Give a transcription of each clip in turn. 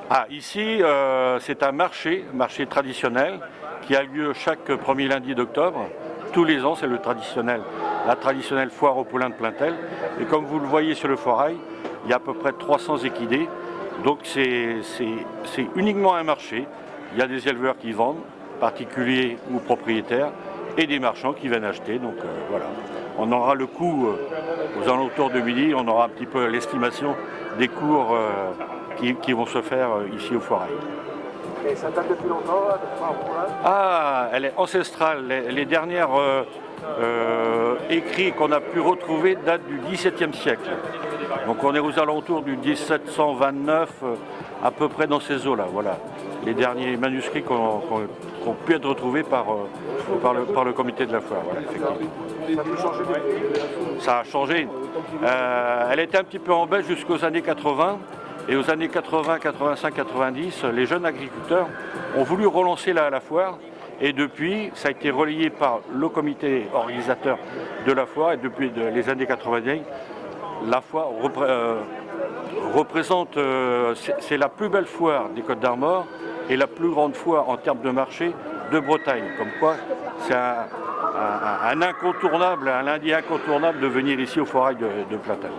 Ah, ici, c'est un marché traditionnel qui a lieu chaque premier lundi d'octobre. Tous les ans, c'est la traditionnelle foire au poulain de Plaintel. Et comme vous le voyez sur le foirail, il y a à peu près 300 équidés. Donc c'est uniquement un marché. Il y a des éleveurs qui vendent, particuliers ou propriétaires, et des marchands qui viennent acheter. Donc voilà. On aura le coût aux alentours de midi, on aura un petit peu l'estimation des cours qui vont se faire ici au foirail. Et ça date depuis longtemps, Ah, elle est ancestrale. Les dernières écrits qu'on a pu retrouver datent du XVIIe siècle. Donc on est aux alentours du 1729, à peu près dans ces eaux-là. Voilà. Les derniers manuscrits qui ont pu être retrouvés par le comité de la foire. Voilà, effectivement. Ça a pu changer depuis. Ça a changé. Elle était un petit peu en baisse jusqu'aux années 80. Et aux années 80, 85, 90, les jeunes agriculteurs ont voulu relancer la foire. Et depuis, ça a été relayé par le comité organisateur de la foire. Et depuis les années 90, la foire représente, c'est la plus belle foire des Côtes-d'Armor et la plus grande foire en termes de marché de Bretagne. Comme quoi, c'est un incontournable, un lundi incontournable de venir ici au foirail de Plaintel.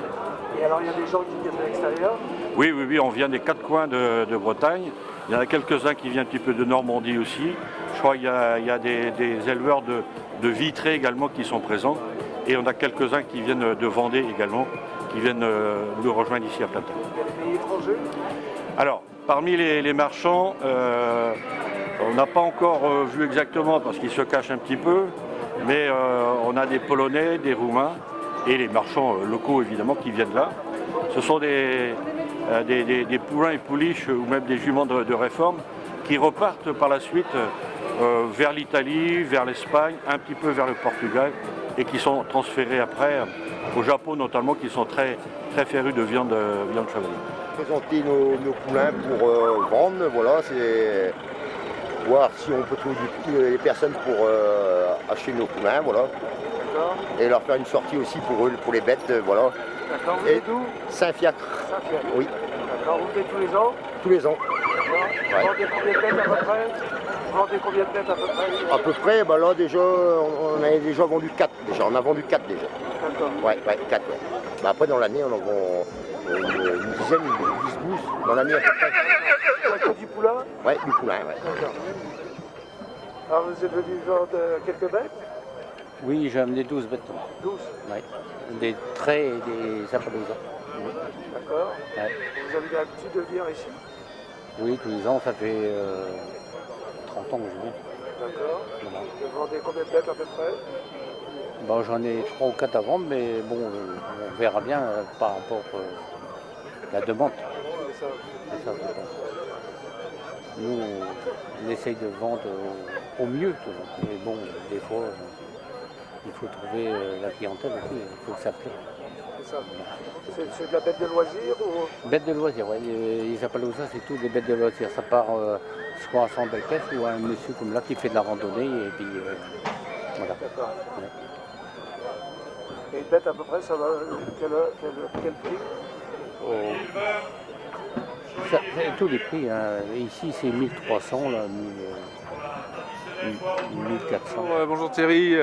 Et alors, il y a des gens qui viennent de l'extérieur? Oui, on vient des 4 coins de Bretagne. Il y en a quelques-uns qui viennent un petit peu de Normandie aussi. Je crois qu'il y a des éleveurs de Vitré également qui sont présents. Et on a quelques-uns qui viennent de Vendée également, qui viennent nous rejoindre ici à Plaintel. Il y a des pays étrangers? Alors, parmi les marchands, on n'a pas encore vu exactement parce qu'ils se cachent un petit peu, mais on a des Polonais, des Roumains et les marchands locaux évidemment qui viennent là. Ce sont des poulains et pouliches ou même des juments de réforme qui repartent par la suite vers l'Italie, vers l'Espagne, un petit peu vers le Portugal et qui sont transférés après au Japon notamment, qui sont très, très férus de viande chevaline. Présenter nos poulains pour vendre, voilà, c'est voir si on peut trouver les personnes pour acheter nos poulains, voilà. D'accord. Et leur faire une sortie aussi pour eux, pour les bêtes, voilà. D'accord, vous Et êtes d'où? Saint-Fiacre. Saint-Fiacre. Oui, D'accord, vous faites tous les ans? tous les ans. D'accord. Vous vendez combien de bêtes à peu près? Vous vendez combien de bêtes à peu près? À peu près, bah là déjà, on a déjà vendu 4 déjà. On a vendu 4 déjà. D'accord. Ouais, 4, ouais. Bah après dans l'année, on en vend une dizaine, 10, 12 dans l'année à peu près. Vous faites du poulain? Ouais, du poulain, ouais. D'accord. Alors vous êtes venu vendre quelques bêtes? Oui, j'ai amené 12 bêtes. 12. Ouais. Des traits et des appalousas. D'accord. Ouais. Vous avez l'habitude de venir ici? Oui, tous les ans, ça fait 30 ans que je viens. D'accord. Voilà. Vous vendez combien de bêtes à peu près? Bon, j'en ai 3 ou 4 à vendre, mais bon, on verra bien par rapport à la demande. C'est ça. C'est ça, je pense. Nous, on essaye de vendre au mieux, toujours. Mais bon, des fois, il faut trouver la clientèle aussi, il faut que ça plaît. C'est ça. C'est de la bête de loisir ou? Bêtes de loisirs, oui. Les appalousas, c'est tout des bêtes de loisirs. Ça part soit à son caisse ou à un monsieur comme là qui fait de la randonnée et puis voilà. D'accord. Ouais. Et une bête à peu près, ça va quel prix? Ça, c'est tous les prix. Hein. Ici, c'est 1300, là, 1400. Bonjour Thierry,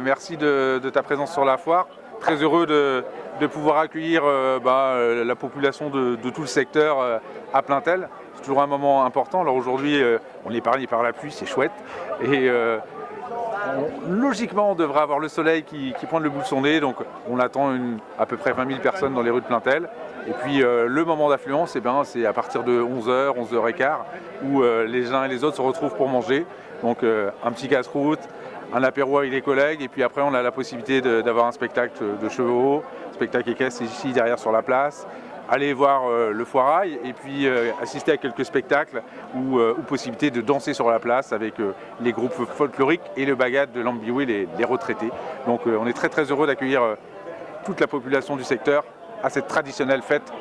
merci de ta présence sur la foire. Très heureux de pouvoir accueillir la population de tout le secteur à Plaintel. C'est toujours un moment important. Alors aujourd'hui, on est épargné par la pluie, c'est chouette. Et logiquement, on devrait avoir le soleil qui pointe le bout de son nez. Donc on attend à peu près 20 000 personnes dans les rues de Plaintel. Et puis le moment d'affluence, c'est à partir de 11h, 11h15, où les uns et les autres se retrouvent pour manger. Donc un petit casse-croûte, un apéro avec les collègues, et puis après on a la possibilité d'avoir un spectacle de chevaux, spectacle équestre ici derrière sur la place, aller voir le foirail, et puis assister à quelques spectacles ou possibilité de danser sur la place avec les groupes folkloriques et le bagad de l'Ambioué, les retraités. Donc on est très très heureux d'accueillir toute la population du secteur à cette traditionnelle fête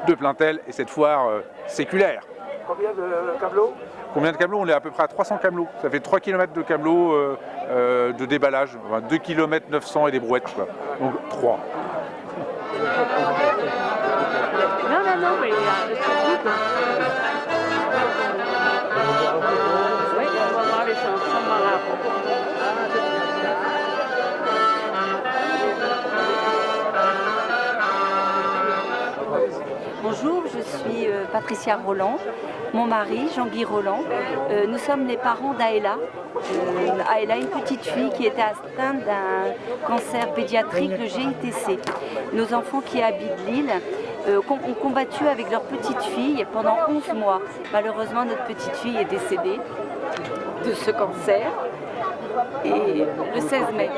de Plaintel et cette foire séculaire. Combien de camelots? Combien de camelots? On est à peu près à 300 camelots. Ça fait 3 km de camelots de déballage. Enfin, 2 km 900 et des brouettes, quoi. Donc 3. Non, mais sur route. Patricia Roland, mon mari Jean-Guy Roland. Nous sommes les parents d'Aëla. Aëla, une petite fille qui était atteinte d'un cancer pédiatrique, le GITC. Nos enfants qui habitent Lille ont combattu avec leur petite fille pendant 11 mois. Malheureusement, notre petite fille est décédée de ce cancer et le 16 mai.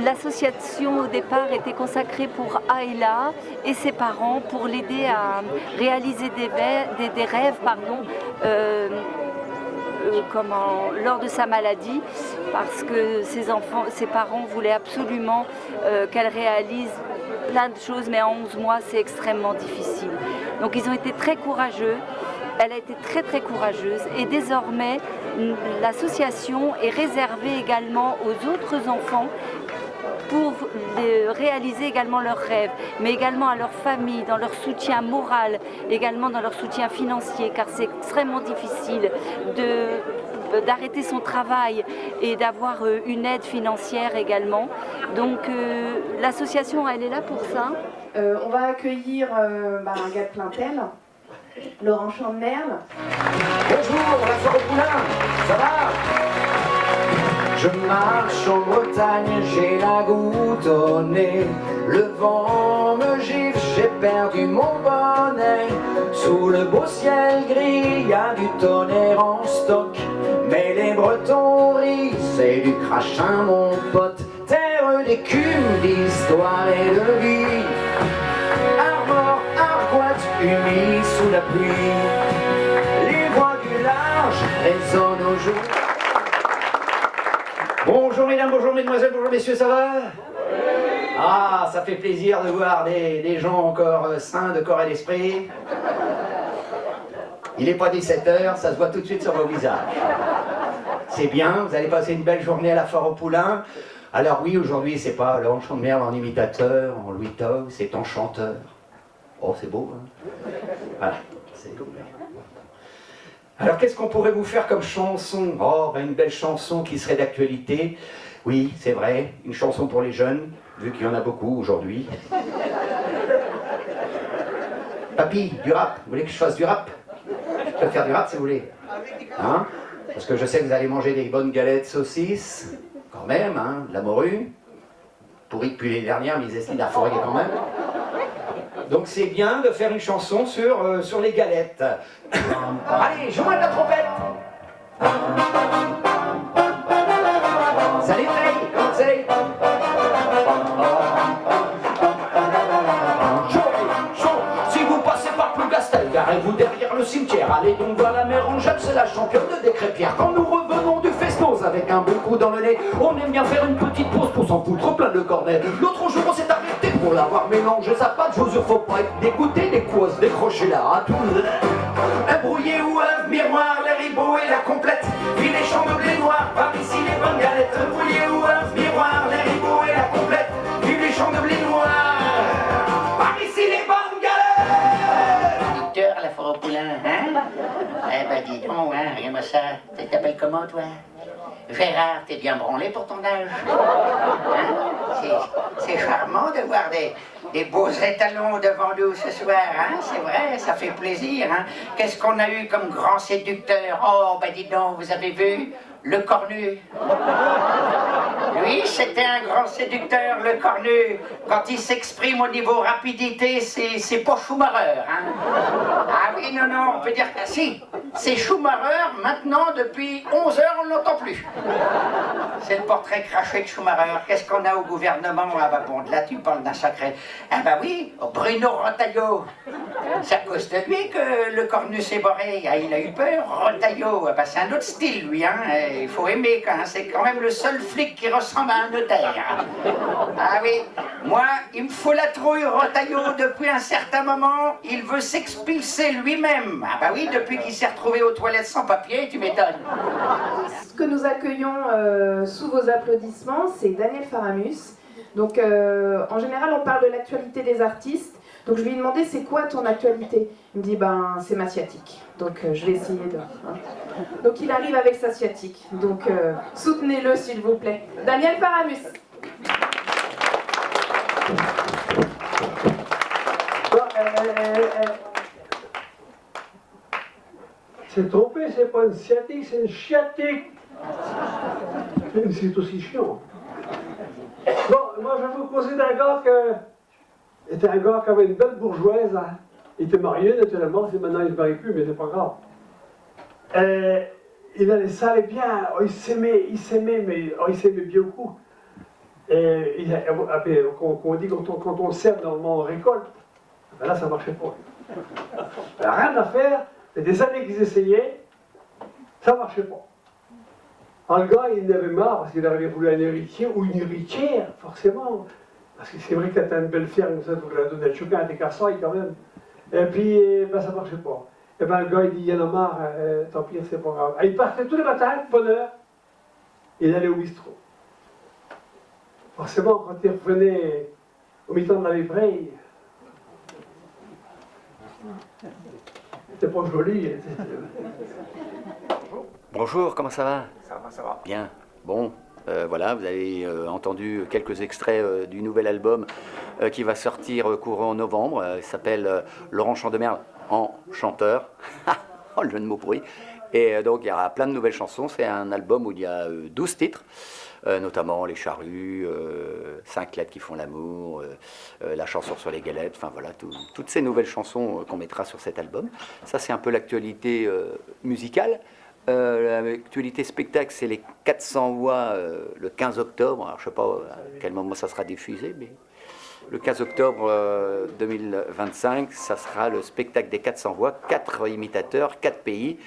L'association au départ était consacrée pour Aëla et ses parents pour l'aider à réaliser des rêves lors de sa maladie, parce que ses parents voulaient absolument qu'elle réalise plein de choses, mais en 11 mois c'est extrêmement difficile. Donc ils ont été très courageux, elle a été très très courageuse et désormais l'association est réservée également aux autres enfants pour réaliser également leurs rêves, mais également à leur famille, dans leur soutien moral, également dans leur soutien financier, car c'est extrêmement difficile d'arrêter son travail et d'avoir une aide financière également. Donc l'association, elle est là pour ça. On va accueillir un gars de Plaintel, Laurent Chandemerle. Bonjour, la foire au poulain, ça va? Je marche en Bretagne, j'ai la goutte au nez. Le vent me gifle, j'ai perdu mon bonnet. Sous le beau ciel gris, y a du tonnerre en stock. Mais les Bretons rient, c'est du crachin mon pote. Terre d'écume, d'histoire et de vie. Armor, argoite, humide sous la pluie. Les voix du large résonnent au jour. Bonjour mesdames, bonjour mesdemoiselles, bonjour messieurs, ça va? Ah, ça fait plaisir de voir des gens encore sains de corps et d'esprit. Il n'est pas 17h, ça se voit tout de suite sur vos visages. C'est bien, vous allez passer une belle journée à la foire au poulain. Alors oui, aujourd'hui, c'est pas Laurent Chandemerle en imitateur, en Louis Tov, c'est en chanteur. Oh, c'est beau, hein? Voilà, c'est cool. Alors qu'est-ce qu'on pourrait vous faire comme chanson? Oh, ben une belle chanson qui serait d'actualité. Oui, c'est vrai, une chanson pour les jeunes, vu qu'il y en a beaucoup aujourd'hui. Papy, du rap, vous voulez que je fasse du rap? Je peux faire du rap si vous voulez. Hein? Parce que je sais que vous allez manger des bonnes galettes saucisses, quand même, hein, de la morue. Pourrie depuis les dernières, mais ils essaient de la fourrer quand même. Donc c'est bien de faire une chanson sur les galettes. Allez, joue-moi de la trompette. Salut Ray, comment c'est? Si vous passez par Plougastel, garez-vous derrière le cimetière. Allez donc voir la mère Angèle, c'est la championne de Décrépierre. Quand nous revenons du festos avec un bon coup dans le nez, on aime bien faire une petite pause pour s'en foutre plein de cornets. L'autre jour on s'est arrêté pour l'avoir mélangé sa pâte. Je vous jure, faut pas être dégoûté des couasses décrochées là à tout. Un brouillé ou un miroir, les ribots et la complète. Puis les champs de blé noir, par ici les bonnes galettes. Un brouillé ou un miroir, les ribots et la complète. Puis les champs de blé noir, par ici les bonnes galettes. Producteur à la foire au poulain, hein? Eh ben dis donc, hein, regarde-moi ça. Tu t'appelles comment toi? Gérard, t'es bien branlé pour ton âge. Hein? C'est charmant de voir des beaux étalons devant nous ce soir, hein? C'est vrai, ça fait plaisir, hein? Qu'est-ce qu'on a eu comme grand séducteur? Oh, ben dis donc, vous avez vu? Le cornu. Lui, c'était un grand séducteur, le cornu. Quand il s'exprime au niveau rapidité, c'est pas Schumacher, hein? Ah oui, non, on peut dire que si. C'est Schumacher, maintenant, depuis 11 heures, on ne l'entend plus. C'est le portrait craché de Schumacher. Qu'est-ce qu'on a au gouvernement? Ah bah bon, là, tu parles d'un sacré... Ah bah oui, Bruno Retailleau. C'est à cause de lui que le cornu s'est barré. Ah, il a eu peur, Retailleau. Ah bah c'est un autre style, lui, hein. Il faut aimer, quand c'est quand même le seul flic qui ressemble à un notaire. Ah oui, moi, il me faut la trouille, Retailleau, depuis un certain moment. Il veut s'expulser lui-même. Ah bah oui, depuis qu'il s'est retrouvé aux toilettes sans papier, tu m'étonnes. Ce que nous accueillons sous vos applaudissements, c'est Daniel Faramus. Donc, en général, on parle de l'actualité des artistes. Donc, je lui ai demandé, c'est quoi ton actualité? Il me dit, ben, c'est ma sciatique. Donc, je vais essayer de... Hein. Donc, il arrive avec sa sciatique. Donc, soutenez-le, s'il vous plaît. Daniel Faramus. Bon, C'est trompé, c'est pas une sciatique, c'est une chiatique. C'est aussi chiant. Bon, moi je vais vous causer d'un gars qui était un gars qui avait une belle bourgeoise. Hein. Il était marié naturellement, maintenant il ne se marie plus, mais c'est pas grave. Il allait ça allait bien, oh, il s'aimait, mais oh, il s'aimait bien beaucoup. Et comme on dit, quand on sème, normalement on récolte. Ben là, ça ne marchait pas. Ben, rien à faire, il y a des années qu'ils essayaient, ça ne marchait pas. Alors, le gars, il en avait marre parce qu'il avait voulu un héritier ou une héritière, forcément. Parce que c'est vrai que quand tu as une belle ferme, ça, il faut que la donne à chacun à tes cassailles quand même. Et puis, ben, ça ne marchait pas. Et ben, le gars, il dit, il y en a marre, tant pis, c'est pas grave. Et il partait tous les matins, de bonne heure, et il allait au bistrot. Forcément, quand il revenait au mi-temps de la vébraille, c'était pas joli. Bonjour, comment ça va? Ça va. Bien. Bon, voilà, vous avez entendu quelques extraits du nouvel album qui va sortir courant novembre. Il s'appelle Laurent Chandemerle en chanteur. Oh, le jeu de mots pourri. Et donc, il y aura plein de nouvelles chansons. C'est un album où il y a 12 titres. Notamment Les Charrues, 5 lettres qui font l'amour, la chanson sur les galettes, enfin voilà, toutes ces nouvelles chansons qu'on mettra sur cet album. Ça, c'est un peu l'actualité musicale. L'actualité spectacle, c'est les 400 voix le 15 octobre. Alors, je ne sais pas à quel moment ça sera diffusé, mais le 15 octobre 2025, ça sera le spectacle des 400 voix, 4 imitateurs, 4 pays,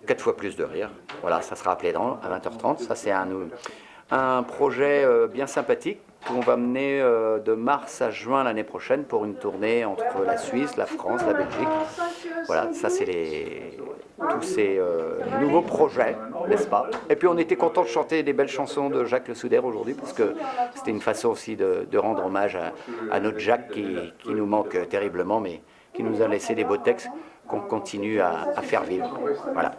4 fois plus de rire. Voilà, ça sera à Plédran à 20h30. Ça, c'est un projet bien sympathique qu'on va mener de mars à juin l'année prochaine pour une tournée entre la Suisse, la France, la Belgique. Voilà, ça c'est tous ces nouveaux projets, n'est-ce pas? Et puis on était content de chanter des belles chansons de Jacques Le Soudaire aujourd'hui parce que c'était une façon aussi de rendre hommage à notre Jacques qui nous manque terriblement mais qui nous a laissé des beaux textes qu'on continue à faire vivre. Voilà.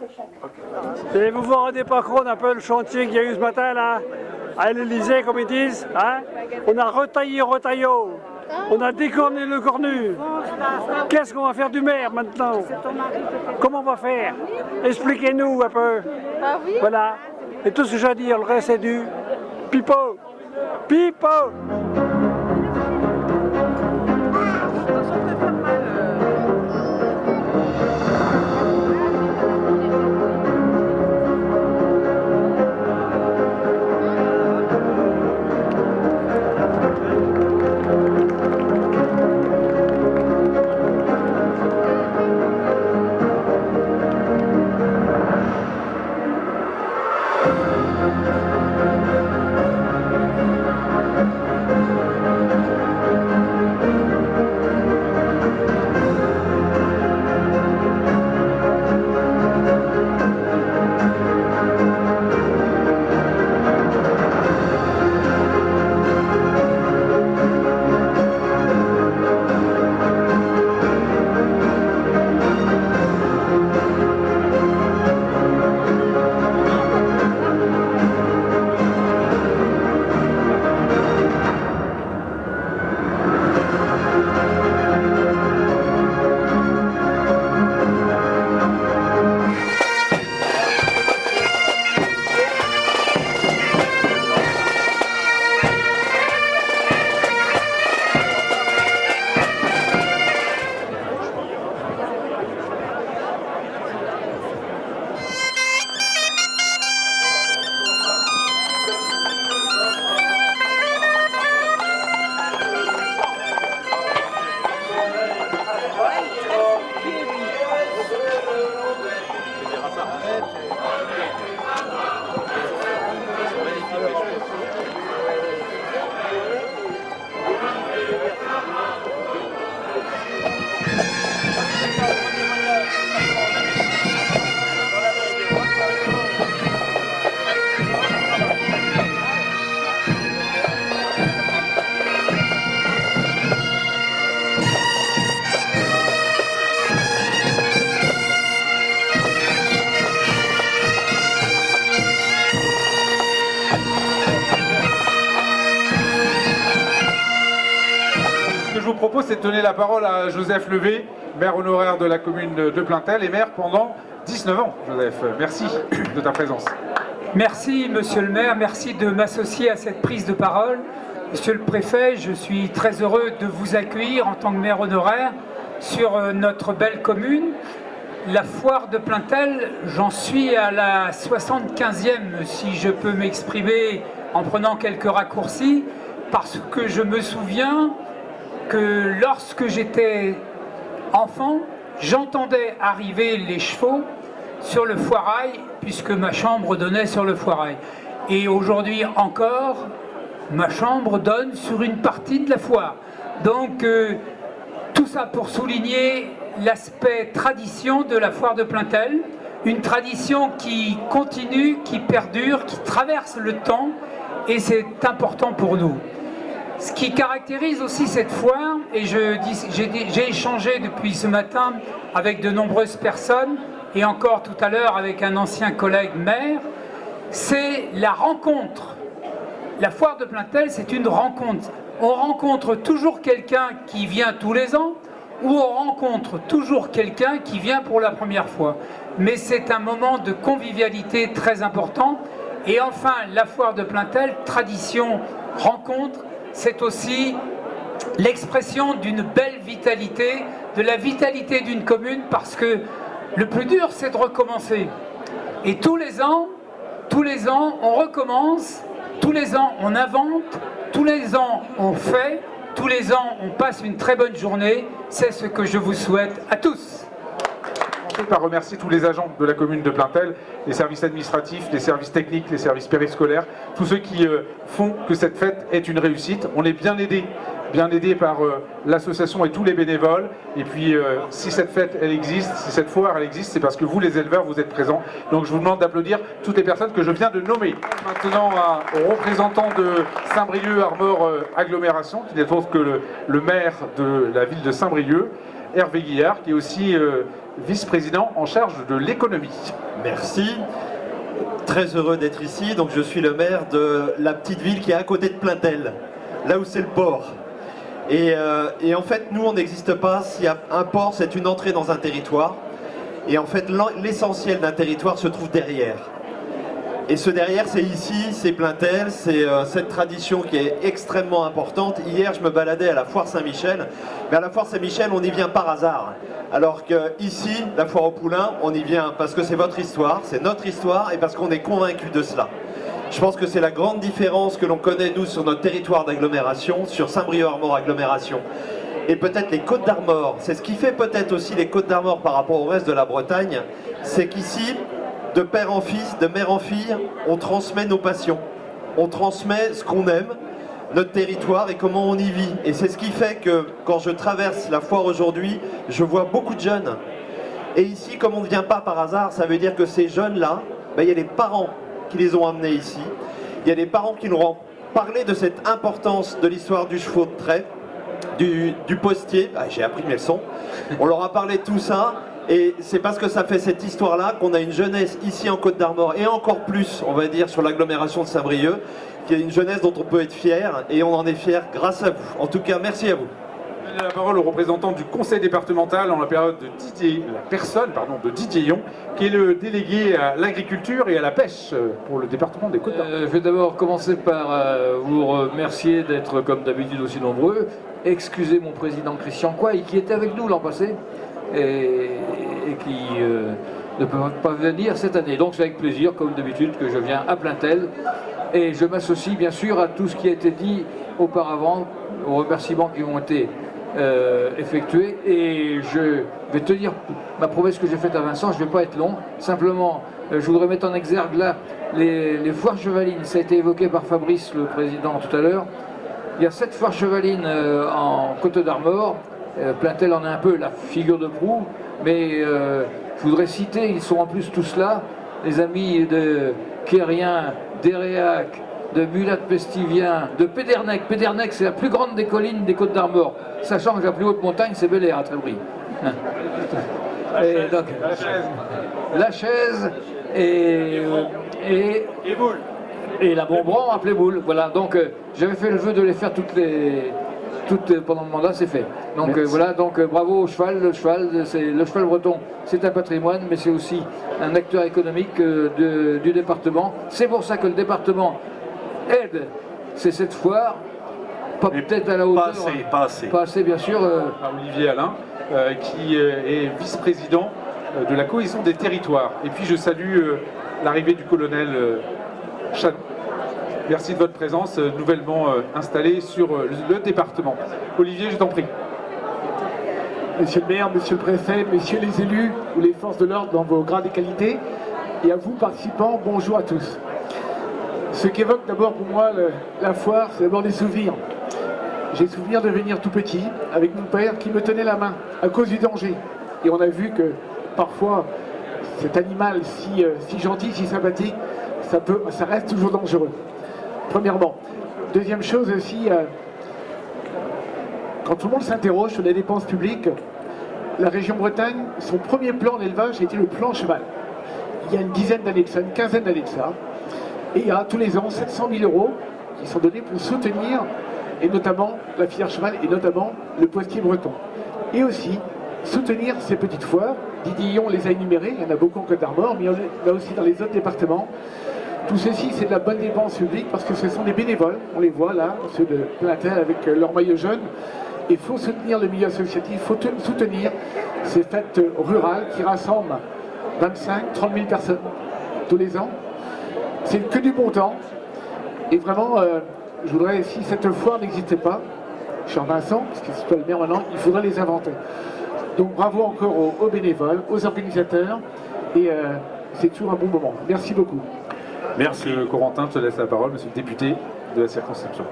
Et vous vous rendez pas compte un peu le chantier qu'il y a eu ce matin là, à l'Élysée comme ils disent, hein? On a retaillé Retaillot, on a décorné le cornu. Qu'est-ce qu'on va faire du maire maintenant? Comment on va faire? Expliquez-nous un peu. Voilà. Et tout ce que j'ai à dire, le reste c'est du pipeau. Pipeau. propose, c'est de donner la parole à Joseph Levé, maire honoraire de la commune de Plaintel et maire pendant 19 ans. Joseph, merci de ta présence. Merci, monsieur le maire, merci de m'associer à cette prise de parole. Monsieur le préfet, je suis très heureux de vous accueillir en tant que maire honoraire sur notre belle commune. La foire de Plaintel, j'en suis à la 75e, si je peux m'exprimer en prenant quelques raccourcis, parce que je me souviens que lorsque j'étais enfant, j'entendais arriver les chevaux sur le foirail, puisque ma chambre donnait sur le foirail. Et aujourd'hui encore, ma chambre donne sur une partie de la foire. Donc, tout ça pour souligner l'aspect tradition de la foire de Plaintel, une tradition qui continue, qui perdure, qui traverse le temps, et c'est important pour nous. Ce qui caractérise aussi cette foire, et j'ai échangé depuis ce matin avec de nombreuses personnes, et encore tout à l'heure avec un ancien collègue maire, c'est la rencontre. La foire de Plaintel, c'est une rencontre. On rencontre toujours quelqu'un qui vient tous les ans, où on rencontre toujours quelqu'un qui vient pour la première fois. Mais c'est un moment de convivialité très important. Et enfin, la foire de Plaintel, tradition, rencontre, c'est aussi l'expression d'une belle vitalité, de la vitalité d'une commune, parce que le plus dur, c'est de recommencer. Et tous les ans, on recommence, tous les ans, on invente, tous les ans, on fait, tous les ans, on passe une très bonne journée. C'est ce que je vous souhaite à tous. Je vais remercier tous les agents de la commune de Plaintel, les services administratifs, les services techniques, les services périscolaires, tous ceux qui font que cette fête est une réussite. On est bien aidé par l'association et tous les bénévoles. Et puis, si cette fête, elle existe, si cette foire, elle existe, c'est parce que vous, les éleveurs, vous êtes présents. Donc, je vous demande d'applaudir toutes les personnes que je viens de nommer. Maintenant, au représentant de Saint-Brieuc Armor Agglomération, qui n'est autre que le maire de la ville de Saint-Brieuc, Hervé Guillard, qui est aussi vice-président en charge de l'économie. Merci. Très heureux d'être ici. Donc, je suis le maire de la petite ville qui est à côté de Plaintel, là où c'est le port. Et en fait, nous, on n'existe pas. S'il y a un port, c'est une entrée dans un territoire. Et en fait, l'essentiel d'un territoire se trouve derrière. Et ce derrière, c'est ici, c'est Plaintel, c'est cette tradition qui est extrêmement importante. Hier, je me baladais à la foire Saint-Michel. Mais à la foire Saint-Michel, on y vient par hasard. Alors qu'ici, la foire aux poulains, on y vient parce que c'est votre histoire, c'est notre histoire, et parce qu'on est convaincus de cela. Je pense que c'est la grande différence que l'on connaît, nous, sur notre territoire d'agglomération, sur Saint-Brieuc Armor Agglomération. Et peut-être les Côtes d'Armor. C'est ce qui fait peut-être aussi les Côtes d'Armor par rapport au reste de la Bretagne. C'est qu'ici, de père en fils, de mère en fille, on transmet nos passions. On transmet ce qu'on aime, notre territoire et comment on y vit. Et c'est ce qui fait que quand je traverse la foire aujourd'hui, je vois beaucoup de jeunes. Et ici, comme on ne vient pas par hasard, ça veut dire que ces jeunes-là, il y a les parents qui les ont amenés ici. Il y a des parents qui nous ont parlé de cette importance de l'histoire du cheval de trait, du postier. J'ai appris mes leçons. On leur a parlé de tout ça. Et c'est parce que ça fait cette histoire-là qu'on a une jeunesse ici en Côte d'Armor et encore plus, on va dire, sur l'agglomération de Saint-Brieuc, qui est une jeunesse dont on peut être fier et on en est fier grâce à vous. En tout cas, merci à vous. Je donne la parole au représentant du conseil départemental en la période de de Didier Yon, qui est le délégué à l'agriculture et à la pêche pour le département des Côtes d'Armor. Je vais d'abord commencer par vous remercier d'être comme d'habitude aussi nombreux. Excusez mon président Christian Coy qui était avec nous l'an passé et qui ne peut pas venir cette année. Donc c'est avec plaisir, comme d'habitude, que je viens à Plaintel. Et je m'associe bien sûr à tout ce qui a été dit auparavant, aux remerciements qui ont été effectués. Et je vais tenir ma promesse que j'ai faite à Vincent, je ne vais pas être long. Simplement, je voudrais mettre en exergue là les foires chevalines. Ça a été évoqué par Fabrice, le président, tout à l'heure. Il y a 7 foires chevalines en Côte d'Armor. Plaintel en est un peu la figure de proue, mais je voudrais citer, ils sont en plus tous là, les amis de Quérien, d'Éréac, de Mulat-Pestivien, de Pédernec. Pédernec, c'est la plus grande des collines des Côtes d'Armor, sachant que la plus haute montagne, c'est Bel-Air à Trébris. La Chaise et Boule. Et la Bombran appelée Boule. Voilà, donc j'avais fait le vœu de les faire toutes pendant le mandat, c'est fait. Donc voilà, donc bravo au cheval. Le cheval breton, c'est un patrimoine, mais c'est aussi un acteur économique du département. C'est pour ça que le département aide cette foire, peut-être à la hauteur. Pas assez, bien sûr. À Olivier Alain, qui est vice-président de la cohésion des territoires. Et puis je salue l'arrivée du colonel Chanon. Merci de votre présence, nouvellement installé sur le département. Olivier, je t'en prie. Monsieur le maire, monsieur le préfet, messieurs les élus ou les forces de l'ordre dans vos grades et qualités, et à vous participants, bonjour à tous. Ce qu'évoque d'abord pour moi la foire, c'est d'abord des souvenirs. J'ai souvenir de venir tout petit avec mon père qui me tenait la main à cause du danger. Et on a vu que parfois cet animal si gentil, si sympathique, ça reste toujours dangereux. Premièrement. Deuxième chose aussi, quand tout le monde s'interroge sur les dépenses publiques, la région Bretagne, son premier plan d'élevage était le plan cheval. Il y a une dizaine d'années de ça, une quinzaine d'années de ça. Et il y a tous les ans 700 000 € qui sont donnés pour soutenir, et notamment la filière cheval, et notamment le postier breton. Et aussi soutenir ces petites foires. Didillon les a énumérées, il y en a beaucoup en Côte d'Armor, mais il y en a aussi dans les autres départements. Tout ceci, c'est de la bonne dépense publique parce que ce sont des bénévoles, on les voit là, ceux de Plaintel avec leur maillot jaune. Il faut soutenir le milieu associatif, il faut soutenir ces fêtes rurales qui rassemblent 25-30 000 personnes tous les ans. C'est que du bon temps. Et vraiment, je voudrais, si cette foire n'existait pas, cher Vincent, parce que c'est toi le maire maintenant, il faudrait les inventer. Donc bravo encore aux bénévoles, aux organisateurs, et c'est toujours un bon moment. Merci beaucoup. Merci Corentin, je te laisse la parole, monsieur le député de la circonscription.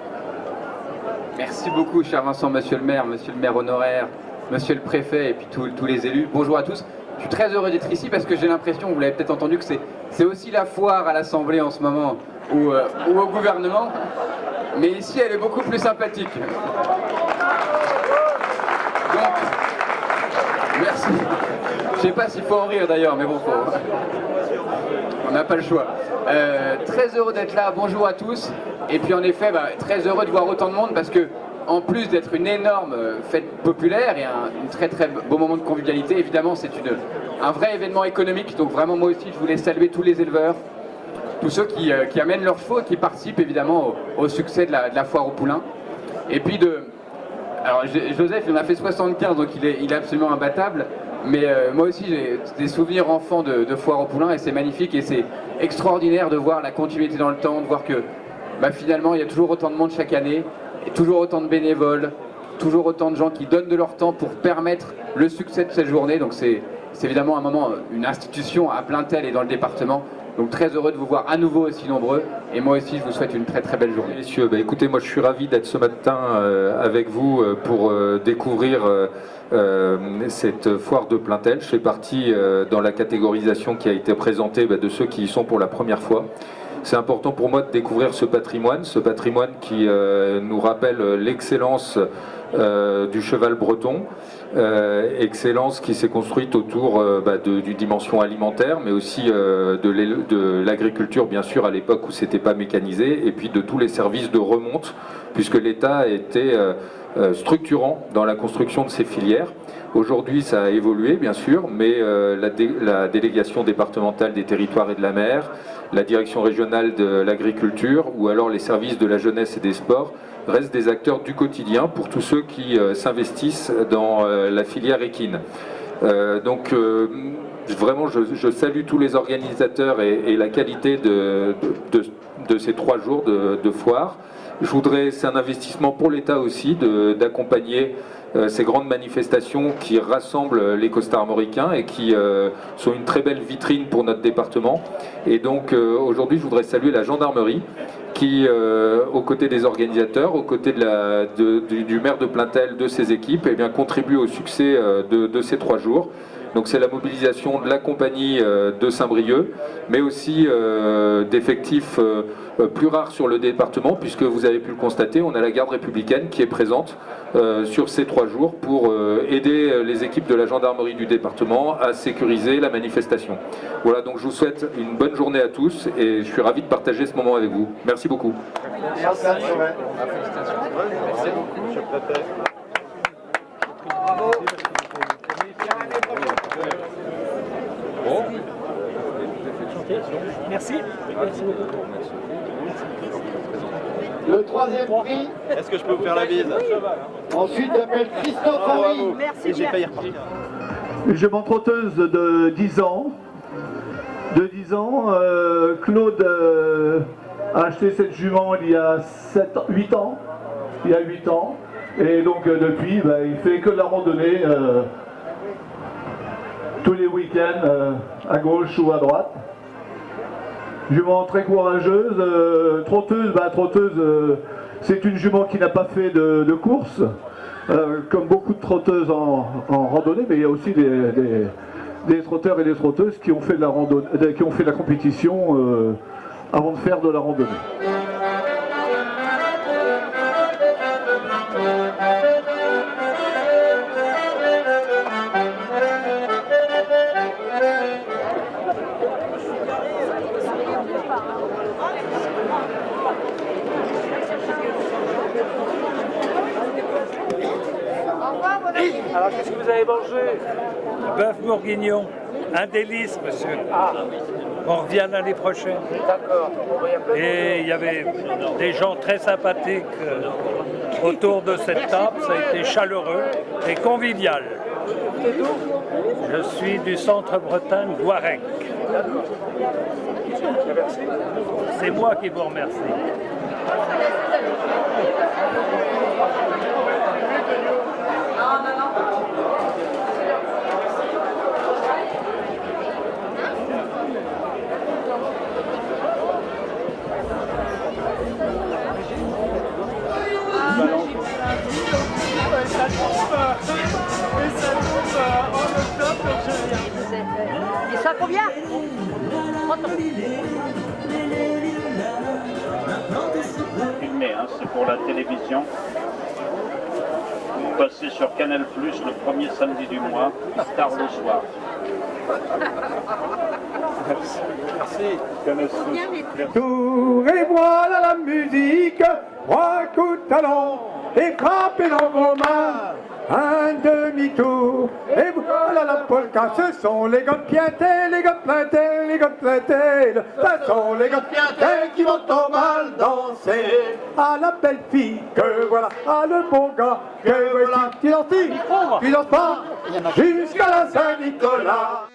Merci beaucoup, cher Vincent, monsieur le maire honoraire, monsieur le préfet et puis tous les élus. Bonjour à tous. Je suis très heureux d'être ici parce que j'ai l'impression, vous l'avez peut-être entendu, que c'est aussi la foire à l'Assemblée en ce moment ou au gouvernement. Mais ici, elle est beaucoup plus sympathique. Donc, merci. Je sais pas s'il faut en rire d'ailleurs, mais bon, on n'a pas le choix. Très heureux d'être là, bonjour à tous. Et puis en effet, très heureux de voir autant de monde parce que, en plus d'être une énorme fête populaire et un très beau moment de convivialité, évidemment c'est un vrai événement économique. Donc vraiment moi aussi je voulais saluer tous les éleveurs, tous ceux qui amènent leurs chevaux et qui participent évidemment au succès de la foire aux poulains. Et puis alors Joseph il en a fait 75 donc il est absolument imbattable. Mais moi aussi j'ai des souvenirs enfants de foire aux poulains et c'est magnifique et c'est extraordinaire de voir la continuité dans le temps, de voir que finalement il y a toujours autant de monde chaque année, et toujours autant de bénévoles, toujours autant de gens qui donnent de leur temps pour permettre le succès de cette journée. Donc c'est évidemment un moment, une institution à Plaintel et dans le département. Donc très heureux de vous voir à nouveau aussi nombreux et moi aussi je vous souhaite une très belle journée. Messieurs, écoutez, moi je suis ravi d'être ce matin avec vous pour découvrir cette foire de Plaintel. Je fais partie dans la catégorisation qui a été présentée de ceux qui y sont pour la première fois. C'est important pour moi de découvrir ce patrimoine qui nous rappelle l'excellence du cheval breton, excellence qui s'est construite autour d'une dimension alimentaire, mais aussi de l'agriculture bien sûr à l'époque où c'était pas mécanisé, et puis de tous les services de remonte, puisque l'État a été structurant dans la construction de ces filières. Aujourd'hui, ça a évolué, bien sûr, mais la délégation départementale des territoires et de la mer, la direction régionale de l'agriculture ou alors les services de la jeunesse et des sports restent des acteurs du quotidien pour tous ceux qui s'investissent dans la filière équine. Donc, vraiment, je salue tous les organisateurs et la qualité de ces 3 jours de foire. Je voudrais, c'est un investissement pour l'État aussi, d'accompagner ces grandes manifestations qui rassemblent les costards armoricains et qui sont une très belle vitrine pour notre département. Et donc aujourd'hui, je voudrais saluer la gendarmerie qui, aux côtés des organisateurs, aux côtés du maire de Plaintel, de ses équipes, contribue au succès de ces 3 jours. Donc c'est la mobilisation de la compagnie de Saint-Brieuc, mais aussi d'effectifs plus rares sur le département, puisque vous avez pu le constater, on a la garde républicaine qui est présente sur ces 3 jours pour aider les équipes de la gendarmerie du département à sécuriser la manifestation. Voilà, donc je vous souhaite une bonne journée à tous et je suis ravi de partager ce moment avec vous. Merci beaucoup. Merci. Merci beaucoup. Monsieur le préfet. Bravo. Merci. Merci beaucoup. Le 3e prix. Est-ce que je peux vous faire la bise? Ensuite, j'appelle Christophe Henry. Et j'ai failli repartir. Jument trotteuse de 10 ans. Claude a acheté cette jument il y a 8 ans. Et donc depuis, il fait que de la randonnée tous les week-ends, à gauche ou à droite. Jument très courageuse, trotteuse, c'est une jument qui n'a pas fait de course, comme beaucoup de trotteuses en randonnée, mais il y a aussi des trotteurs et des trotteuses qui ont fait de la randonnée, qui ont fait de la compétition avant de faire de la randonnée. Alors, qu'est-ce que vous avez mangé? Bœuf bourguignon. Un délice, monsieur. On revient l'année prochaine. D'accord. Et il y avait des gens très sympathiques autour de cette table. Ça a été chaleureux et convivial. Je suis du centre Bretagne, Guarec. C'est moi qui vous remercie. Et ça combien? Filmé, hein, c'est pour la télévision. Vous passez sur Canal+, le premier samedi du mois, tard le soir. Merci. Tour et voilà la musique, 3 coups de talon et frappez dans vos mains. Un demi-tour et voilà la polka. Ce sont les gars de Pientel, les gars de Plaintel, les gars de Plaintel. Ce sont les gars de Pientel qui vont au mal danser. À la belle fille que voilà, à le bon gars que voilà. Tu danses pas jusqu'à la Saint-Nicolas.